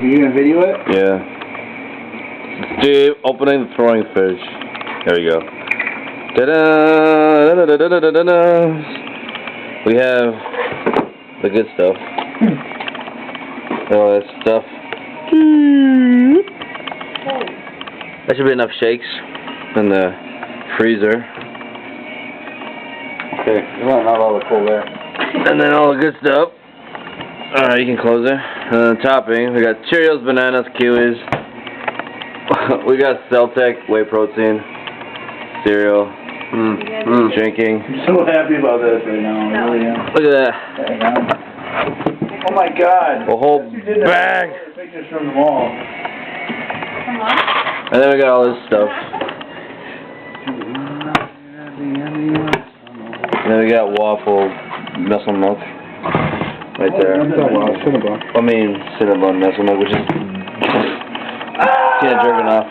You gonna video it? Yeah. Steve, opening the throwing fish. There we go. Da-da, da-da-da-da-da-da. We have the good stuff. All that stuff. That should be enough shakes in the freezer. Okay, you want not all the cold air. And then all the good stuff. Alright, you can close it. And then topping, we got Cheerios, bananas, kiwis. We got Celtic, whey protein, cereal, drinking. I'm so happy about this right now. I really am. Look at that. Oh my God. A whole bag. Pictures from the mall. And then we got all this stuff. And then we got waffle muscle milk. Right there. Cinnabon. I mean, Cinnabon muscle milk, which is kind of jerking off.